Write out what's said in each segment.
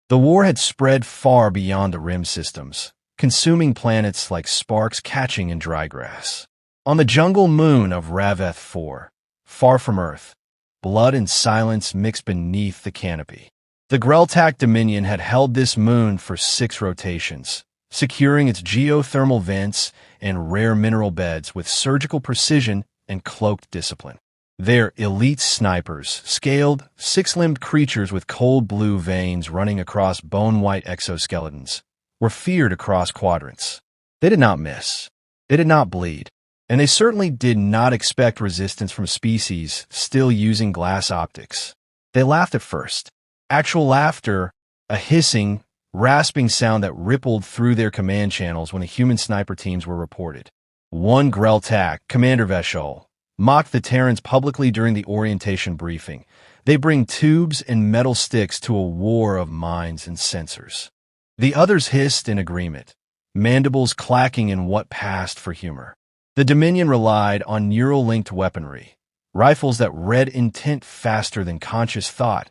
The war had spread far beyond the rim systems, consuming planets like sparks catching in dry grass. On the jungle moon of Rav'eth IV, far from Earth, blood and silence mixed beneath the canopy. The Grel'Tak Dominion had held this moon for 6 rotations, securing its geothermal vents and rare mineral beds with surgical precision and cloaked discipline. Their elite snipers, scaled, 6-limbed creatures with cold blue veins running across bone-white exoskeletons, were feared across quadrants. They did not miss. They did not bleed. And they certainly did not expect resistance from species still using glass optics. They laughed at first. Actual laughter, a hissing, rasping sound that rippled through their command channels when the human sniper teams were reported. One Grel'Tak, Commander Veshul, mocked the Terrans publicly during the orientation briefing. They bring tubes and metal sticks to a war of minds and sensors. The others hissed in agreement, mandibles clacking in what passed for humor. The Dominion relied on neural-linked weaponry, rifles that read intent faster than conscious thought,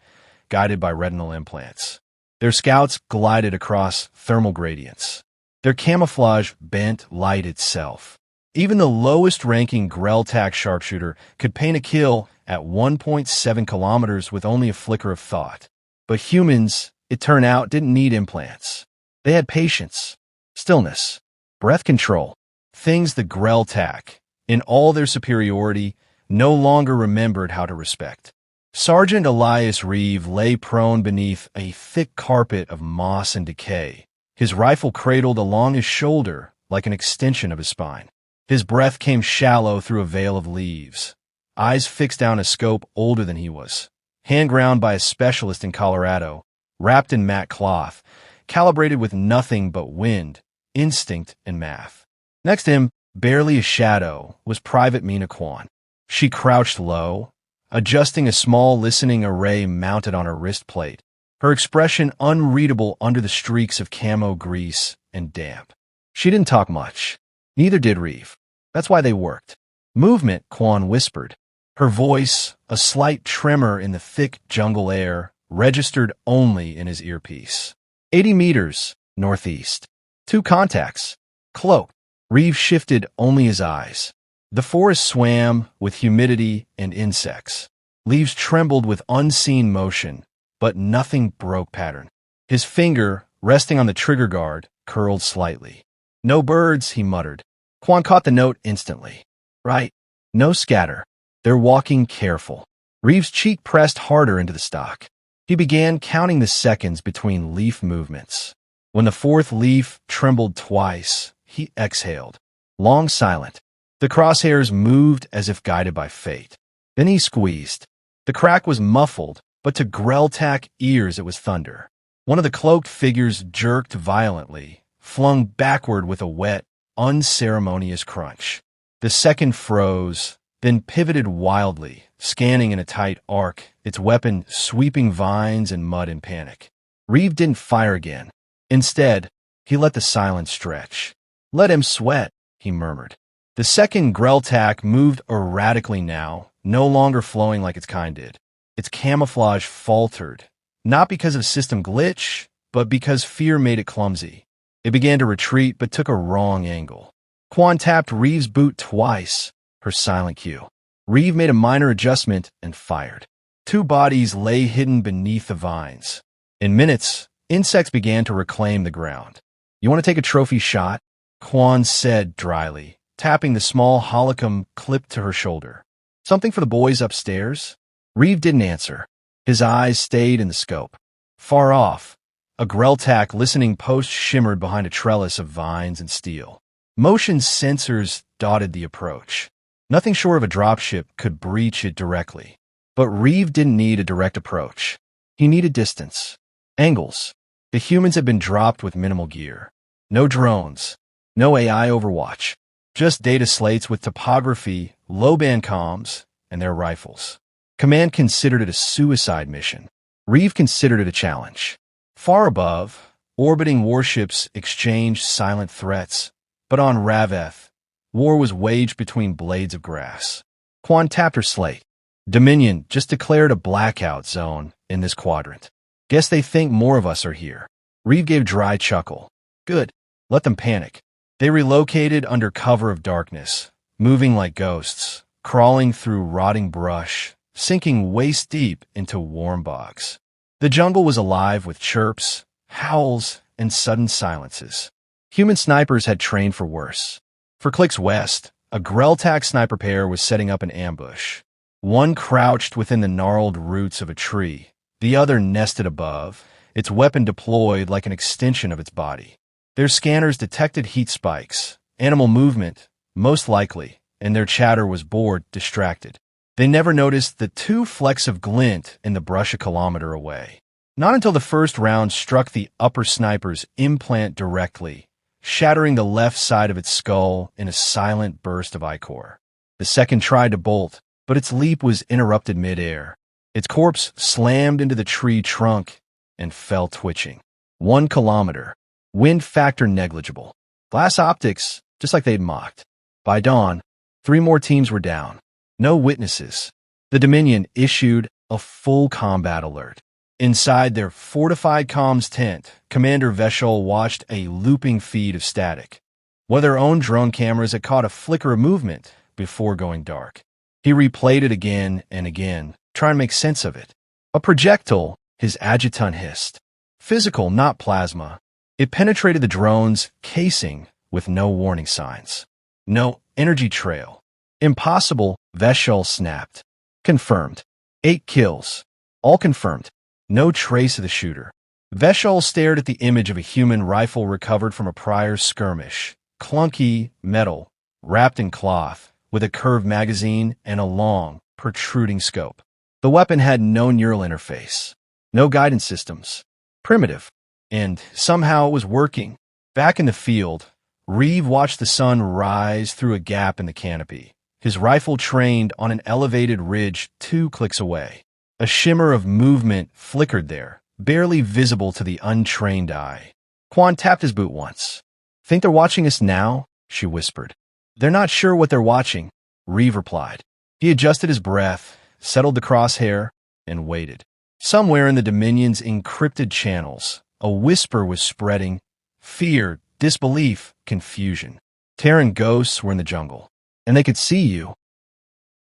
guided by retinal implants. Their scouts glided across thermal gradients. Their camouflage bent light itself. Even the lowest-ranking Grel'Tak sharpshooter could paint a kill at 1.7 kilometers with only a flicker of thought. But humans, it turned out, didn't need implants. They had patience, stillness, breath control, things the Grel'Tak, in all their superiority, no longer remembered how to respect. Sergeant Elias Reeve lay prone beneath a thick carpet of moss and decay, his rifle cradled along his shoulder like an extension of his spine. His breath came shallow through a veil of leaves, eyes fixed down a scope older than he was, hand ground by a specialist in Colorado, wrapped in matte cloth, calibrated with nothing but wind, instinct, and math. Next to him, barely a shadow, was Private Mina Kwan. She crouched low, adjusting a small listening array mounted on her wrist plate, her expression unreadable under the streaks of camo grease and damp. She didn't talk much. Neither did Reeve. That's why they worked. Movement, Kwan whispered. Her voice, a slight tremor in the thick jungle air, registered only in his earpiece. 80 meters, northeast. 2 contacts. Cloak. Reeve shifted only his eyes. The forest swam with humidity and insects. Leaves trembled with unseen motion, but nothing broke pattern. His finger, resting on the trigger guard, curled slightly. No birds, he muttered. Kwan caught the note instantly. Right. No scatter. They're walking careful. Reeve's cheek pressed harder into the stock. He began counting the seconds between leaf movements. When the 4th leaf trembled twice, he exhaled. Long silent. The crosshairs moved as if guided by fate. Then he squeezed. The crack was muffled, but to Grel'Tak ears it was thunder. One of the cloaked figures jerked violently, flung backward with a wet, unceremonious crunch. The second froze, then pivoted wildly, scanning in a tight arc, its weapon sweeping vines and mud in panic. Reeve didn't fire again. Instead, he let the silence stretch. Let him sweat, he murmured. The second Grel'Tak moved erratically now, no longer flowing like its kind did. Its camouflage faltered, not because of system glitch, but because fear made it clumsy. It began to retreat, but took a wrong angle. Kwan tapped Reeve's boot twice, her silent cue. Reeve made a minor adjustment and fired. 2 bodies lay hidden beneath the vines. In minutes, insects began to reclaim the ground. You want to take a trophy shot? Kwan said dryly, tapping the small holocum clipped to her shoulder. Something for the boys upstairs? Reeve didn't answer. His eyes stayed in the scope. Far off, a Grel'Tak listening post shimmered behind a trellis of vines and steel. Motion sensors dotted the approach. Nothing short of a dropship could breach it directly. But Reeve didn't need a direct approach. He needed distance. Angles. The humans had been dropped with minimal gear. No drones. No AI overwatch. Just data slates with topography, low-band comms, and their rifles. Command considered it a suicide mission. Reeve considered it a challenge. Far above, orbiting warships exchanged silent threats, but on Rav'eth, war was waged between blades of grass. Kwan tapped her slate. Dominion just declared a blackout zone in this quadrant. Guess they think more of us are here. Reeve gave a dry chuckle. Good. Let them panic. They relocated under cover of darkness, moving like ghosts, crawling through rotting brush, sinking waist-deep into warm bogs. The jungle was alive with chirps, howls, and sudden silences. Human snipers had trained for worse. For clicks west, a Grel'Tak sniper pair was setting up an ambush. One crouched within the gnarled roots of a tree, the other nested above, its weapon deployed like an extension of its body. Their scanners detected heat spikes, animal movement, most likely, and their chatter was bored, distracted. They never noticed the two flecks of glint in the brush a kilometer away. Not until the first round struck the upper sniper's implant directly, shattering the left side of its skull in a silent burst of ichor. The second tried to bolt, but its leap was interrupted mid-air. Its corpse slammed into the tree trunk and fell twitching. 1 kilometer. Wind factor negligible. Glass optics, just like they'd mocked. By dawn, 3 more teams were down. No witnesses. The Dominion issued a full combat alert. Inside their fortified comms tent, Commander Veshol watched a looping feed of static. One of their own drone cameras had caught a flicker of movement before going dark. He replayed it again and again, trying to make sense of it. A projectile, his adjutant hissed. Physical, not plasma. It penetrated the drone's casing with no warning signs. No energy trail. Impossible, Veshol snapped. Confirmed. 8 kills. All confirmed. No trace of the shooter. Veshol stared at the image of a human rifle recovered from a prior skirmish. Clunky, metal, wrapped in cloth, with a curved magazine and a long, protruding scope. The weapon had no neural interface. No guidance systems. Primitive. And somehow it was working. Back in the field, Reeve watched the sun rise through a gap in the canopy, his rifle trained on an elevated ridge 2 clicks away. A shimmer of movement flickered there, barely visible to the untrained eye. Kwan tapped his boot once. Think they're watching us now? She whispered. They're not sure what they're watching, Reeve replied. He adjusted his breath, settled the crosshair, and waited. Somewhere in the Dominion's encrypted channels, a whisper was spreading. Fear, disbelief, confusion. Terran ghosts were in the jungle, and they could see you.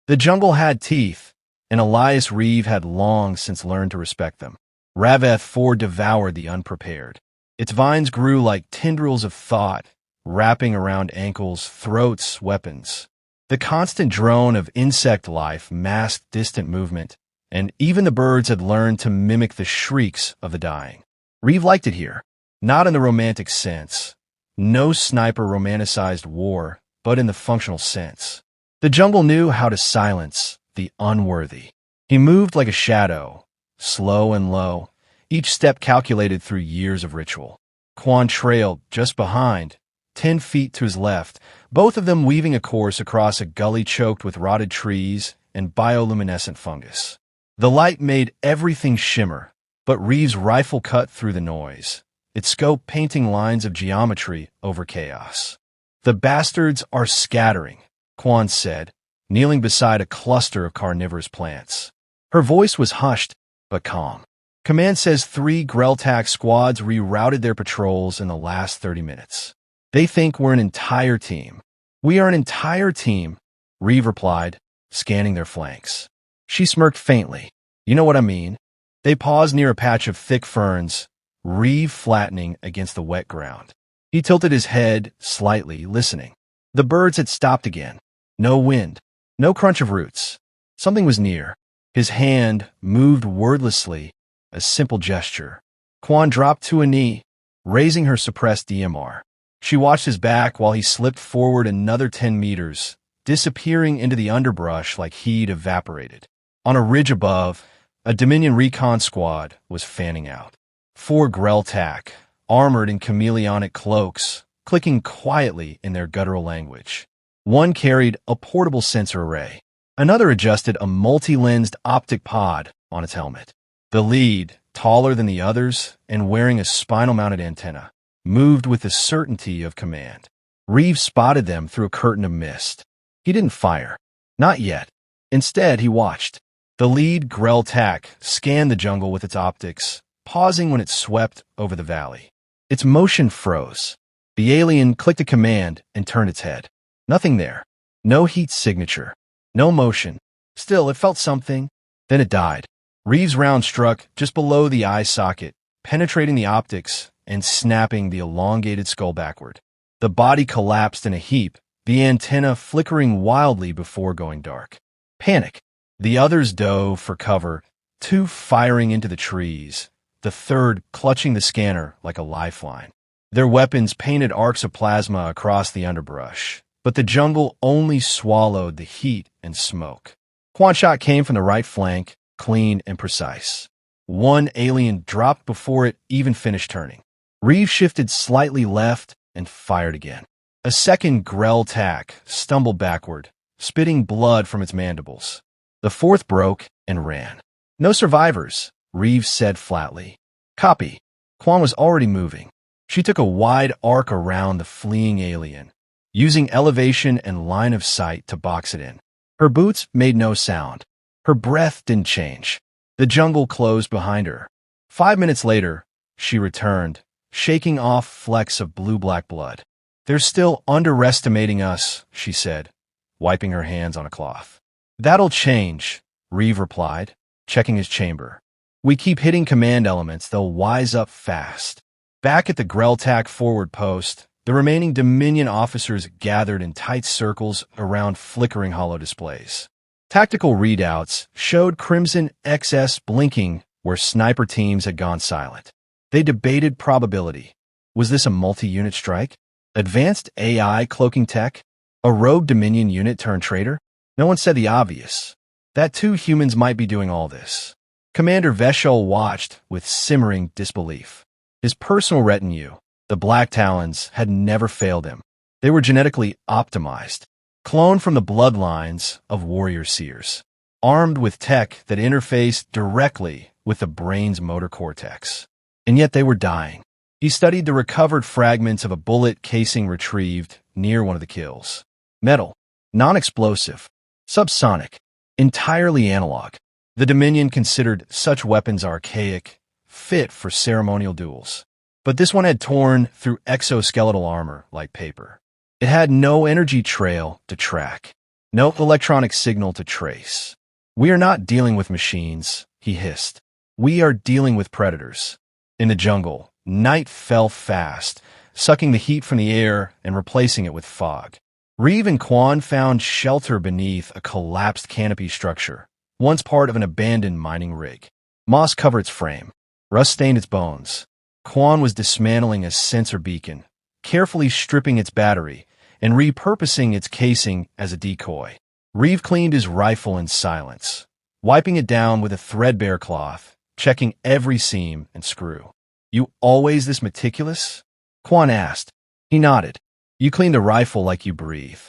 The jungle had teeth, and Elias Reeve had long since learned to respect them. Rav'eth IV devoured the unprepared. Its vines grew like tendrils of thought, wrapping around ankles, throats, weapons. The constant drone of insect life masked distant movement, and even the birds had learned to mimic the shrieks of the dying. Reeve liked it here, not in the romantic sense. No sniper romanticized war, but in the functional sense. The jungle knew how to silence the unworthy. He moved like a shadow, slow and low, each step calculated through years of ritual. Kwan trailed just behind, 10 feet to his left, both of them weaving a course across a gully choked with rotted trees and bioluminescent fungus. The light made everything shimmer, but Reeve's rifle cut through the noise, its scope painting lines of geometry over chaos. The bastards are scattering, Kwan said, kneeling beside a cluster of carnivorous plants. Her voice was hushed, but calm. Command says 3 Grel'Tak squads rerouted their patrols in the last 30 minutes. They think we're an entire team. We are an entire team, Reeve replied, scanning their flanks. She smirked faintly. You know what I mean? They paused near a patch of thick ferns, Reeve flattening against the wet ground. He tilted his head slightly, listening. The birds had stopped again. No wind. No crunch of roots. Something was near. His hand moved wordlessly, a simple gesture. Kwan dropped to a knee, raising her suppressed DMR. She watched his back while he slipped forward another 10 meters, disappearing into the underbrush like he'd evaporated. On a ridge above, a Dominion recon squad was fanning out. 4 Grel'Tak, armored in chameleonic cloaks, clicking quietly in their guttural language. One carried a portable sensor array. Another adjusted a multi-lensed optic pod on its helmet. The lead, taller than the others and wearing a spinal-mounted antenna, moved with the certainty of command. Reeve spotted them through a curtain of mist. He didn't fire. Not yet. Instead, he watched. The lead Grel'Tak scanned the jungle with its optics, pausing when it swept over the valley. Its motion froze. The alien clicked a command and turned its head. Nothing there. No heat signature. No motion. Still, it felt something. Then it died. Reeve's round struck just below the eye socket, penetrating the optics and snapping the elongated skull backward. The body collapsed in a heap, the antenna flickering wildly before going dark. Panic. The others dove for cover, two firing into the trees, the third clutching the scanner like a lifeline. Their weapons painted arcs of plasma across the underbrush, but the jungle only swallowed the heat and smoke. Kwan shot came from the right flank, clean and precise. One alien dropped before it even finished turning. Reeve shifted slightly left and fired again. A second Grel'Tak stumbled backward, spitting blood from its mandibles. The fourth broke and ran. No survivors, Reeve said flatly. Copy. Kwan was already moving. She took a wide arc around the fleeing alien, using elevation and line of sight to box it in. Her boots made no sound. Her breath didn't change. The jungle closed behind her. 5 minutes later, she returned, shaking off flecks of blue-black blood. They're still underestimating us, she said, wiping her hands on a cloth. That'll change, Reeve replied, checking his chamber. We keep hitting command elements, they'll wise up fast. Back at the Grel'Tak forward post, the remaining Dominion officers gathered in tight circles around flickering holo displays. Tactical readouts showed crimson XS blinking where sniper teams had gone silent. They debated probability. Was this a multi-unit strike? Advanced AI cloaking tech? A rogue Dominion unit turned traitor? No one said the obvious. That 2 humans might be doing all this. Commander Veshol watched with simmering disbelief. His personal retinue, the Black Talons, had never failed him. They were genetically optimized, cloned from the bloodlines of warrior seers, armed with tech that interfaced directly with the brain's motor cortex. And yet they were dying. He studied the recovered fragments of a bullet casing retrieved near one of the kills. Metal, non-explosive, subsonic, entirely analog. The Dominion considered such weapons archaic, fit for ceremonial duels. But this one had torn through exoskeletal armor like paper. It had no energy trail to track, no electronic signal to trace. We are not dealing with machines, he hissed. We are dealing with predators. In the jungle, night fell fast, sucking the heat from the air and replacing it with fog. Reeve and Kwan found shelter beneath a collapsed canopy structure, once part of an abandoned mining rig. Moss covered its frame. Rust stained its bones. Kwan was dismantling a sensor beacon, carefully stripping its battery and repurposing its casing as a decoy. Reeve cleaned his rifle in silence, wiping it down with a threadbare cloth, checking every seam and screw. You always this meticulous? Kwan asked. He nodded. You clean the rifle like you breathe.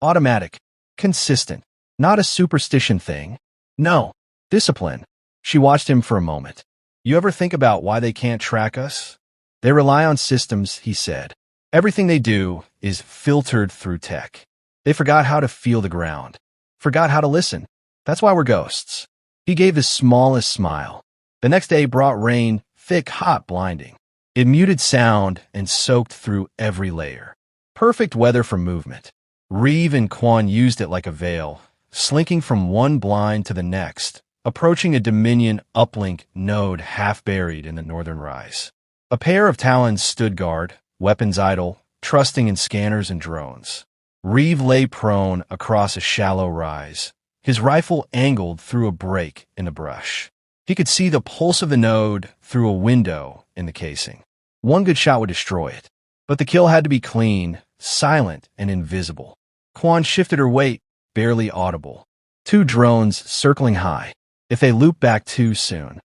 Automatic. Consistent. Not a superstition thing. No. Discipline. She watched him for a moment. You ever think about why they can't track us? They rely on systems, he said. Everything they do is filtered through tech. They forgot how to feel the ground. Forgot how to listen. That's why we're ghosts. He gave the smallest smile. The next day brought rain, thick, hot, blinding. It muted sound and soaked through every layer. Perfect weather for movement. Reeve and Kwan used it like a veil, slinking from one blind to the next, approaching a Dominion uplink node half buried in the northern rise. A pair of Talons stood guard, weapons idle, trusting in scanners and drones. Reeve lay prone across a shallow rise, his rifle angled through a break in the brush. He could see the pulse of the node through a window in the casing. One good shot would destroy it, but the kill had to be clean, silent, and invisible. Kwan shifted her weight, barely audible. 2 drones circling high. If they loop back too soon.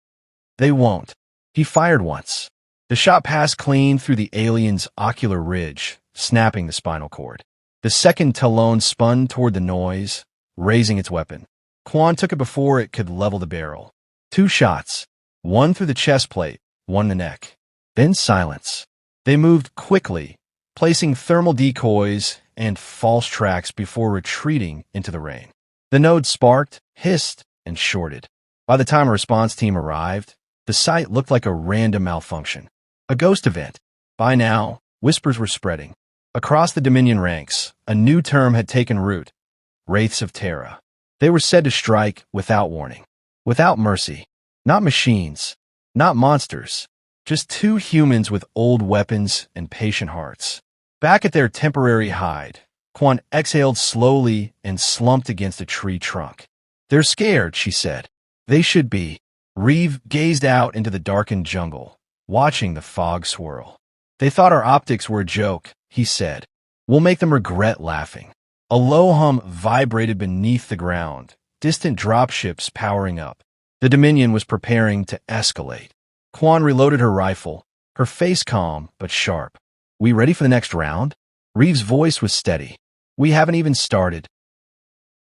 They won't. He fired once. The shot passed clean through the alien's ocular ridge, snapping the spinal cord. The second Talon spun toward the noise, raising its weapon. Kwan took it before it could level the barrel. 2 shots. One through the chest plate, one the neck. Then silence. They moved quickly, placing thermal decoys and false tracks before retreating into the rain. The node sparked, hissed, and shorted. By the time a response team arrived, The site looked like a random malfunction. A ghost event. By now, whispers were spreading. Across the Dominion ranks, a new term had taken root. Wraiths of Terra. They were said to strike without warning, without mercy. Not machines, not monsters, just two humans with old weapons and patient hearts. Back at their temporary hide, Kwan exhaled slowly and slumped against a tree trunk. "They're scared," she said. "They should be." Reeve gazed out into the darkened jungle, watching the fog swirl. "They thought our optics were a joke," he said. "We'll make them regret laughing." A low hum vibrated beneath the ground, distant dropships powering up. The Dominion was preparing to escalate. Kwan reloaded her rifle, her face calm but sharp. "We ready for the next round?" Reeve's voice was steady. "We haven't even started."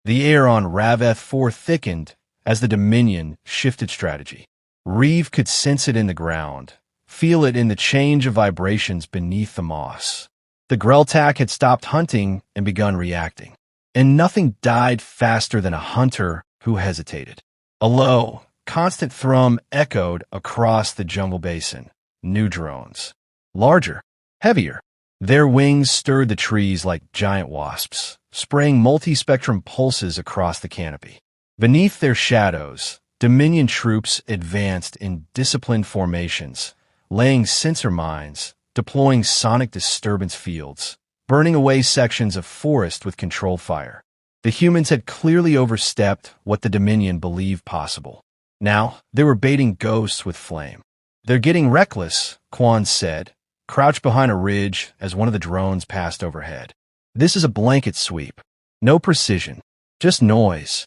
The air on Rav'eth IV thickened as the Dominion shifted strategy. Reeve could sense it in the ground, feel it in the change of vibrations beneath the moss. The Grel'Tak had stopped hunting and begun reacting. And nothing died faster than a hunter who hesitated. A low, constant thrum echoed across the jungle basin. New drones. Larger, heavier. Their wings stirred the trees like giant wasps, spraying multi-spectrum pulses across the canopy. Beneath their shadows, Dominion troops advanced in disciplined formations, laying sensor mines, deploying sonic disturbance fields, burning away sections of forest with controlled fire. The humans had clearly overstepped what the Dominion believed possible. Now, they were baiting ghosts with flame. "They're getting reckless," Kwan said, crouched behind a ridge as one of the drones passed overhead. "This is a blanket sweep. No precision, just noise."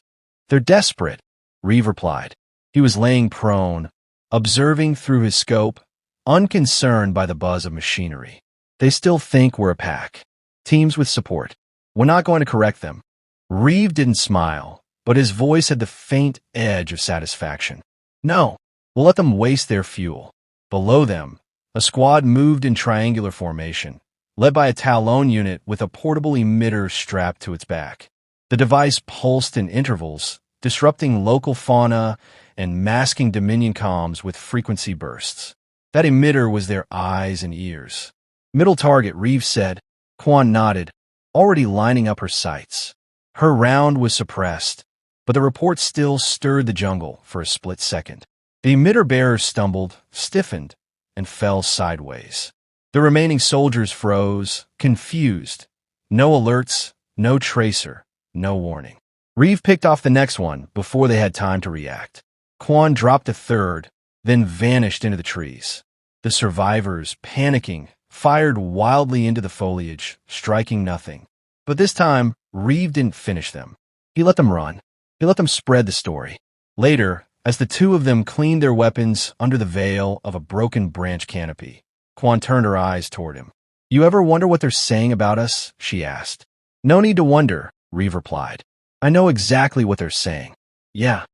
"They're desperate," Reeve replied. He was laying prone, observing through his scope, unconcerned by the buzz of machinery. "They still think we're a pack. Teams with support. We're not going to correct them." Reeve didn't smile, but his voice had the faint edge of satisfaction. "No, we'll let them waste their fuel." Below them, a squad moved in triangular formation, led by a Talon unit with a portable emitter strapped to its back. The device pulsed in intervals, disrupting local fauna and masking Dominion comms with frequency bursts. That emitter was their eyes and ears. "Middle target," Reeve said. Kwan nodded, already lining up her sights. Her round was suppressed, but the report still stirred the jungle for a split second. The emitter bearer stumbled, stiffened, and fell sideways. The remaining soldiers froze, confused. No alerts, no tracer, no warning. Reeve picked off the next one before they had time to react. Kwan dropped a third, then vanished into the trees. The survivors, panicking, fired wildly into the foliage, striking nothing. But this time, Reeve didn't finish them. He let them run. He let them spread the story. Later, as the two of them cleaned their weapons under the veil of a broken branch canopy, Kwan turned her eyes toward him. "You ever wonder what they're saying about us?" she asked. "No need to wonder," Reeve replied. "I know exactly what they're saying. Yeah,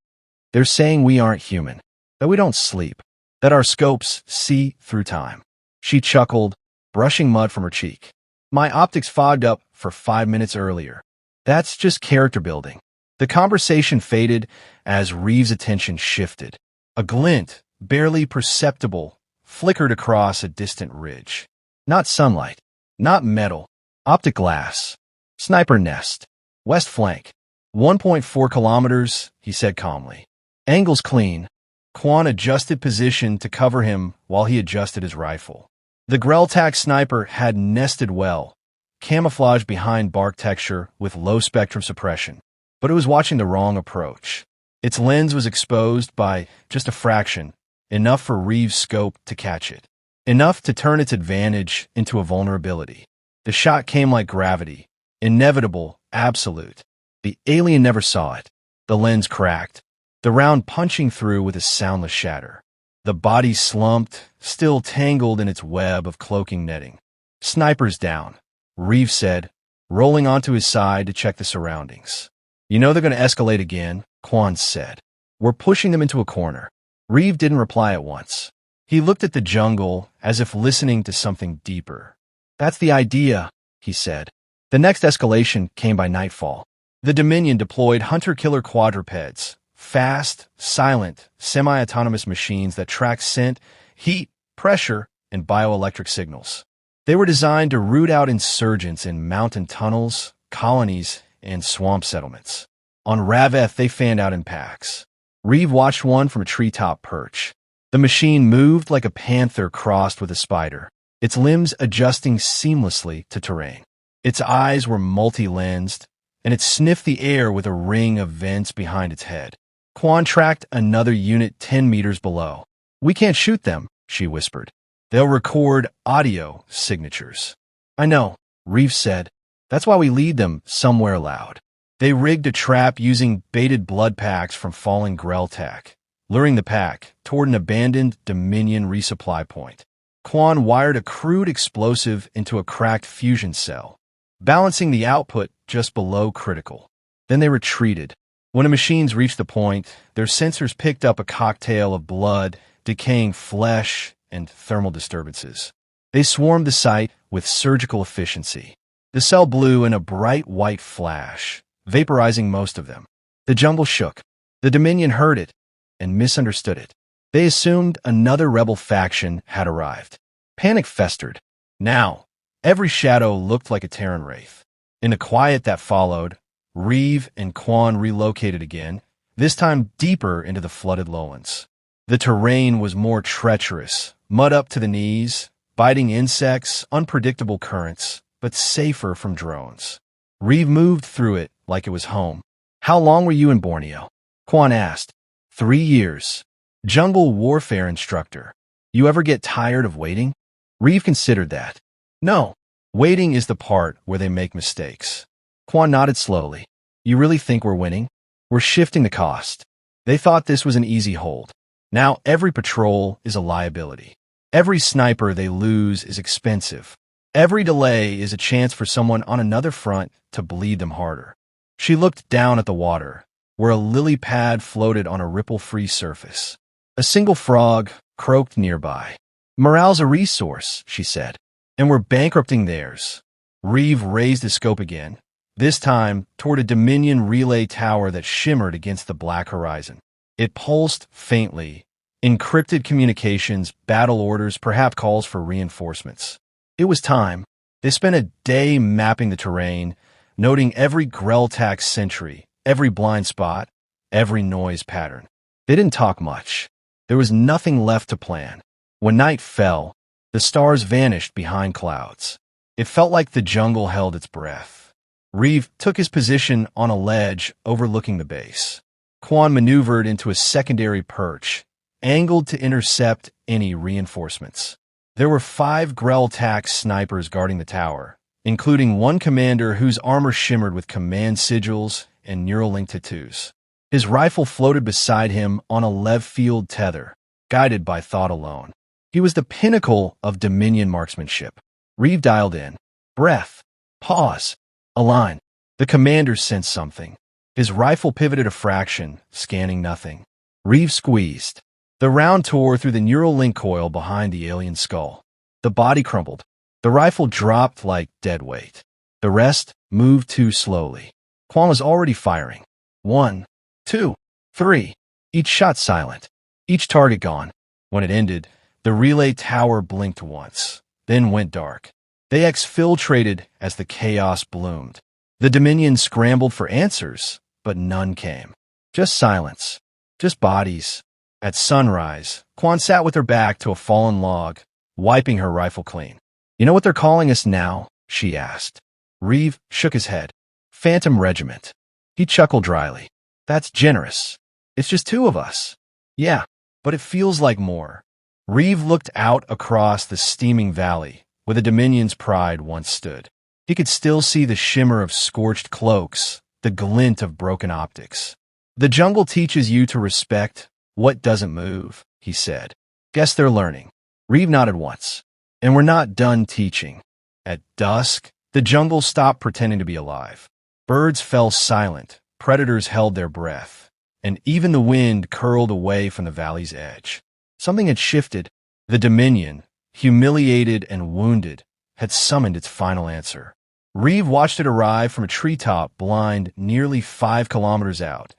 they're saying we aren't human, that we don't sleep, that our scopes see through time." She chuckled, brushing mud from her cheek. "My optics fogged up for 5 minutes earlier. That's just character building." The conversation faded as Reeve's attention shifted. A glint, barely perceptible, flickered across a distant ridge. Not sunlight, not metal, optic glass. "Sniper nest. West flank. 1.4 kilometers," he said calmly. "Angle's clean." Kwan adjusted position to cover him while he adjusted his rifle. The Grel'Tak sniper had nested well, camouflaged behind bark texture with low spectrum suppression, but it was watching the wrong approach. Its lens was exposed by just a fraction, enough for Reeve's scope to catch it, enough to turn its advantage into a vulnerability. The shot came like gravity, inevitable, absolute. The alien never saw it. The lens cracked, the round punching through with a soundless shatter. The body slumped, still tangled in its web of cloaking netting. "Sniper's down," Reeve said, rolling onto his side to check the surroundings. "You know they're going to escalate again," Kwan said. "We're pushing them into a corner." Reeve didn't reply at once. He looked at the jungle as if listening to something deeper. "That's the idea," he said. The next escalation came by nightfall. The Dominion deployed hunter-killer quadrupeds, Fast, silent, semi-autonomous machines that track scent, heat, pressure, and bioelectric signals. They were designed to root out insurgents in mountain tunnels, colonies, and swamp settlements. On Rav'eth, they fanned out in packs. Reeve watched one from a treetop perch. The machine moved like a panther crossed with a spider, its limbs adjusting seamlessly to terrain. Its eyes were multi-lensed, and it sniffed the air with a ring of vents behind its head. Kwan tracked another unit 10 meters below. "We can't shoot them," she whispered. "They'll record audio signatures." "I know," Reeve said. "That's why we lead them somewhere loud." They rigged a trap using baited blood packs from falling Grel'Tak, luring the pack toward an abandoned Dominion resupply point. Kwan wired a crude explosive into a cracked fusion cell, balancing the output just below critical. Then they retreated. When the machines reached the point, their sensors picked up a cocktail of blood, decaying flesh, and thermal disturbances. They swarmed the site with surgical efficiency. The cell blew in a bright white flash, vaporizing most of them. The jungle shook. The Dominion heard it and misunderstood it. They assumed another rebel faction had arrived. Panic festered. Now, every shadow looked like a Terran wraith. In the quiet that followed, Reeve and Kwan relocated again, this time deeper into the flooded lowlands. The terrain was more treacherous, mud up to the knees, biting insects, unpredictable currents, but safer from drones. Reeve moved through it like it was home. "How long were you in Borneo?" Kwan asked. 3 years. Jungle warfare instructor. "You ever get tired of waiting?" Reeve considered that. "No. Waiting is the part where they make mistakes." Kwan nodded slowly. "You really think we're winning?" "We're shifting the cost." They thought this was an easy hold. Now every patrol is a liability. Every sniper they lose is expensive. Every delay is a chance for someone on another front to bleed them harder. She looked down at the water, where a lily pad floated on a ripple-free surface. A single frog croaked nearby. "Morale's a resource," she said, "and we're bankrupting theirs." Reeve raised his scope again, this time toward a Dominion relay tower that shimmered against the black horizon. It pulsed faintly. Encrypted communications, battle orders, perhaps calls for reinforcements. It was time. They spent a day mapping the terrain, noting every Grel'Tak sentry, every blind spot, every noise pattern. They didn't talk much. There was nothing left to plan. When night fell, the stars vanished behind clouds. It felt like the jungle held its breath. Reeve took his position on a ledge overlooking the base. Kwan maneuvered into a secondary perch, angled to intercept any reinforcements. There were 5 Grel'Tak snipers guarding the tower, including one commander whose armor shimmered with command sigils and neural link tattoos. His rifle floated beside him on a lev-field tether, guided by thought alone. He was the pinnacle of Dominion marksmanship. Reeve dialed in. Breath. Pause. Align. The commander sensed something. His rifle pivoted a fraction, scanning nothing. Reeve squeezed. The round tore through the neural link coil behind the alien skull. The body crumpled. The rifle dropped like dead weight. The rest moved too slowly. Kwan was already firing. 1, 2, 3. Each shot silent. Each target gone. When it ended, the relay tower blinked once, then went dark. They exfiltrated as the chaos bloomed. The Dominion scrambled for answers, but none came. Just silence. Just bodies. At sunrise, Kwan sat with her back to a fallen log, wiping her rifle clean. "You know what they're calling us now?" she asked. Reeve shook his head. "Phantom Regiment." He chuckled dryly. "That's generous. It's just 2 of us." "Yeah, but it feels like more." Reeve looked out across the steaming valley where the Dominion's pride once stood. He could still see the shimmer of scorched cloaks, the glint of broken optics. "The jungle teaches you to respect what doesn't move," he said. "Guess they're learning." Reeve nodded once. "And we're not done teaching." At dusk, the jungle stopped pretending to be alive. Birds fell silent, predators held their breath, and even the wind curled away from the valley's edge. Something had shifted. The Dominion, humiliated and wounded, had summoned its final answer. Reeve watched it arrive from a treetop blind nearly 5 kilometers out,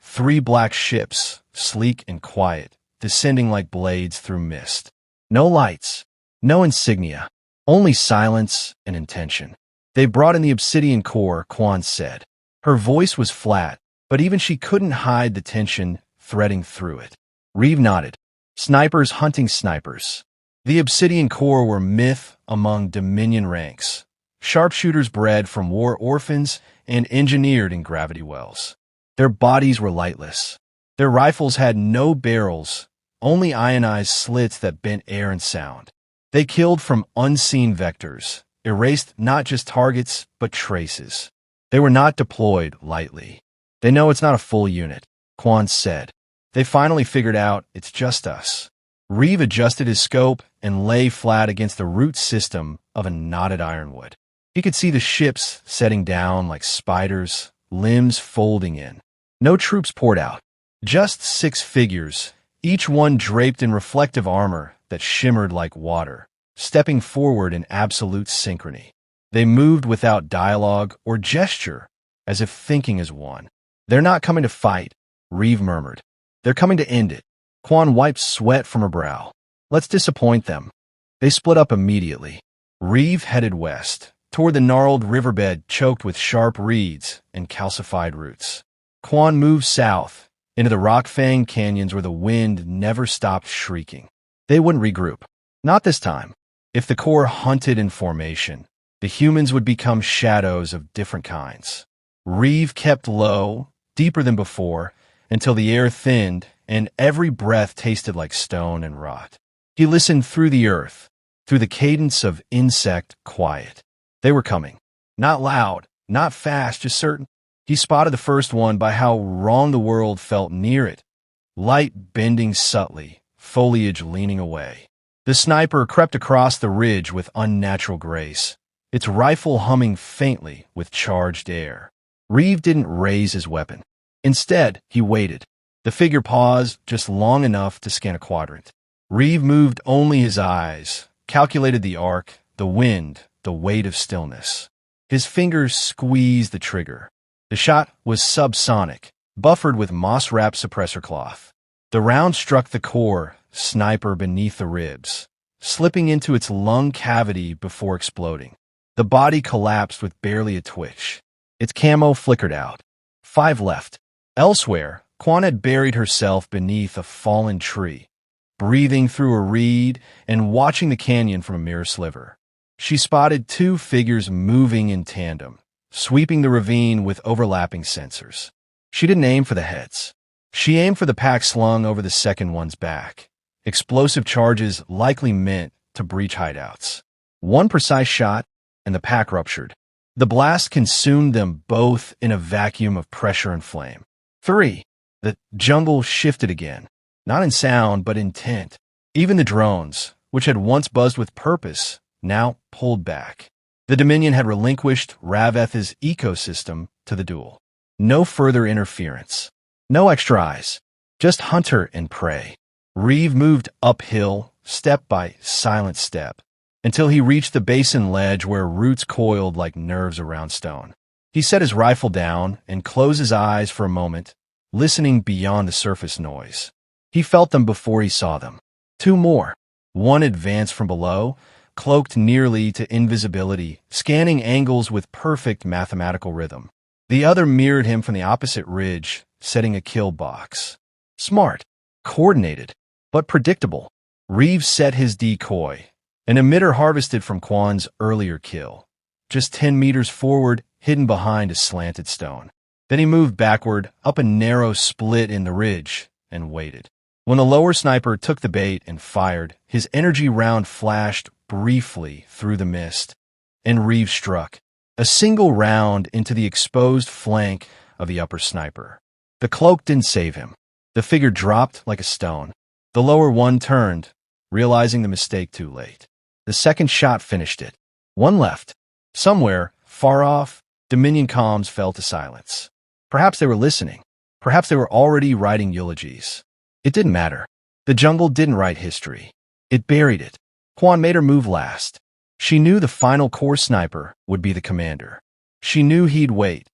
3 black ships, sleek and quiet, descending like blades through mist. No lights, no insignia, only silence and intention. They brought in the Obsidian Core, Kwan said. Her voice was flat, but even she couldn't hide the tension threading through it. Reeve nodded. Snipers hunting snipers. The Obsidian Core were myth among Dominion ranks. Sharpshooters bred from war orphans and engineered in gravity wells. Their bodies were lightless. Their rifles had no barrels, only ionized slits that bent air and sound. They killed from unseen vectors, erased not just targets, but traces. They were not deployed lightly. They know it's not a full unit, Kwan said. They finally figured out it's just us. Reeve adjusted his scope and lay flat against the root system of a knotted ironwood. He could see the ships setting down like spiders, limbs folding in. No troops poured out, just 6 figures, each one draped in reflective armor that shimmered like water, stepping forward in absolute synchrony. They moved without dialogue or gesture, as if thinking as one. They're not coming to fight, Reeve murmured. They're coming to end it. Kwan wiped sweat from her brow. Let's disappoint them. They split up immediately. Reeve headed west, toward the gnarled riverbed choked with sharp reeds and calcified roots. Kwan moved south, into the rock-fanged canyons where the wind never stopped shrieking. They wouldn't regroup. Not this time. If the Core hunted in formation, the humans would become shadows of different kinds. Reeve kept low, deeper than before, until the air thinned and every breath tasted like stone and rot. He listened through the earth, through the cadence of insect quiet. They were coming. Not loud, not fast, just certain. He spotted the first one by how wrong the world felt near it. Light bending subtly, foliage leaning away. The sniper crept across the ridge with unnatural grace, its rifle humming faintly with charged air. Reeve didn't raise his weapon. Instead, he waited. The figure paused just long enough to scan a quadrant. Reeve moved only his eyes, calculated the arc, the wind, the weight of stillness. His fingers squeezed the trigger. The shot was subsonic, buffered with moss-wrapped suppressor cloth. The round struck the Core, sniper beneath the ribs, slipping into its lung cavity before exploding. The body collapsed with barely a twitch. Its camo flickered out. 5 left. Elsewhere, Kwan had buried herself beneath a fallen tree, breathing through a reed and watching the canyon from a mirror sliver. She spotted 2 figures moving in tandem, sweeping the ravine with overlapping sensors. She didn't aim for the heads. She aimed for the pack slung over the second one's back. Explosive charges likely meant to breach hideouts. 1 precise shot, and the pack ruptured. The blast consumed them both in a vacuum of pressure and flame. 3. The jungle shifted again, not in sound but intent. Even the drones, which had once buzzed with purpose, now pulled back. The Dominion had relinquished Rav'eth's ecosystem to the duel. No further interference. No extra eyes. Just hunter and prey. Reeve moved uphill, step by silent step, until he reached the basin ledge where roots coiled like nerves around stone. He set his rifle down and closed his eyes for a moment, listening beyond the surface noise. He felt them before he saw them. 2 more. One advanced from below, cloaked nearly to invisibility, scanning angles with perfect mathematical rhythm. The other mirrored him from the opposite ridge, setting a kill box. Smart, coordinated, but predictable. Reeve set his decoy, an emitter harvested from Kwan's earlier kill, just 10 meters forward, hidden behind a slanted stone. Then he moved backward, up a narrow split in the ridge, and waited. When the lower sniper took the bait and fired, his energy round flashed briefly through the mist, and Reeve struck. A single round into the exposed flank of the upper sniper. The cloak didn't save him. The figure dropped like a stone. The lower one turned, realizing the mistake too late. The second shot finished it. 1 left. Somewhere, far off, Dominion comms fell to silence. Perhaps they were listening. Perhaps they were already writing eulogies. It didn't matter. The jungle didn't write history. It buried it. Kwan made her move last. She knew the final Core sniper would be the commander. She knew he'd wait,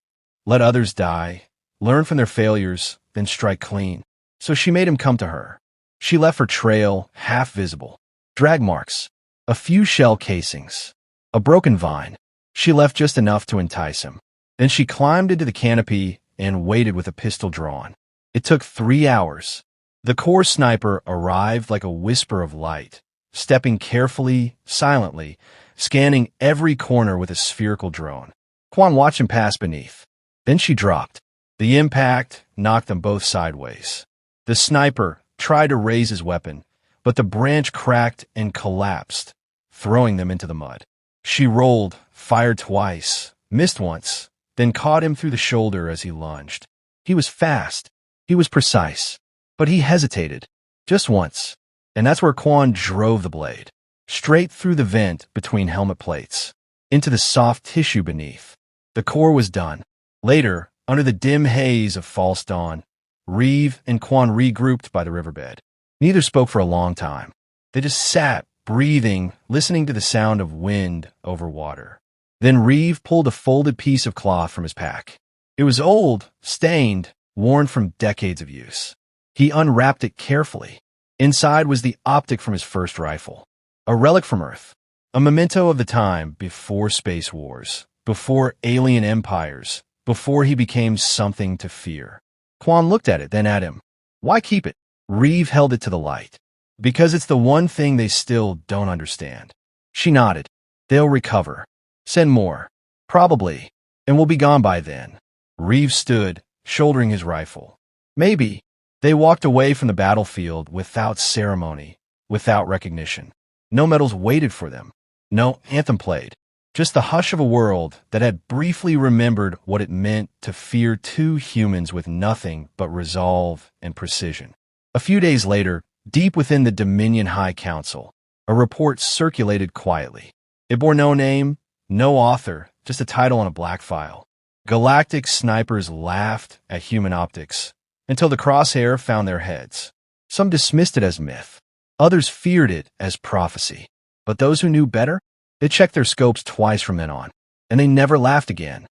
let others die, learn from their failures, then strike clean. So she made him come to her. She left her trail, half visible. Drag marks, a few shell casings, a broken vine. She left just enough to entice him. Then she climbed into the canopy and waited with a pistol drawn. It took 3 hours. The Core sniper arrived like a whisper of light, stepping carefully, silently, scanning every corner with a spherical drone. Kwan watched him pass beneath. Then she dropped. The impact knocked them both sideways. The sniper tried to raise his weapon, but the branch cracked and collapsed, throwing them into the mud. She rolled, fired twice, missed once, then caught him through the shoulder as he lunged. He was fast. He was precise. But he hesitated. Just once. And that's where Kwan drove the blade. Straight through the vent between helmet plates. Into the soft tissue beneath. The Core was done. Later, under the dim haze of false dawn, Reeve and Kwan regrouped by the riverbed. Neither spoke for a long time. They just sat, breathing, listening to the sound of wind over water. Then Reeve pulled a folded piece of cloth from his pack. It was old, stained, worn from decades of use. He unwrapped it carefully. Inside was the optic from his first rifle. A relic from Earth. A memento of the time before space wars, before alien empires, before he became something to fear. Kwan looked at it, then at him. Why keep it? Reeve held it to the light. Because it's the one thing they still don't understand. She nodded. They'll recover. Send more. Probably. And we'll be gone by then. Reeve stood, shouldering his rifle. Maybe. They walked away from the battlefield without ceremony, without recognition. No medals waited for them. No anthem played. Just the hush of a world that had briefly remembered what it meant to fear two humans with nothing but resolve and precision. A few days later, deep within the Dominion High Council, a report circulated quietly. It bore no name, no author, just a title on a black file. Galactic snipers laughed at human optics until the Crosshair found their heads. Some dismissed it as myth. Others feared it as prophecy. But those who knew better, they checked their scopes twice from then on, and they never laughed again.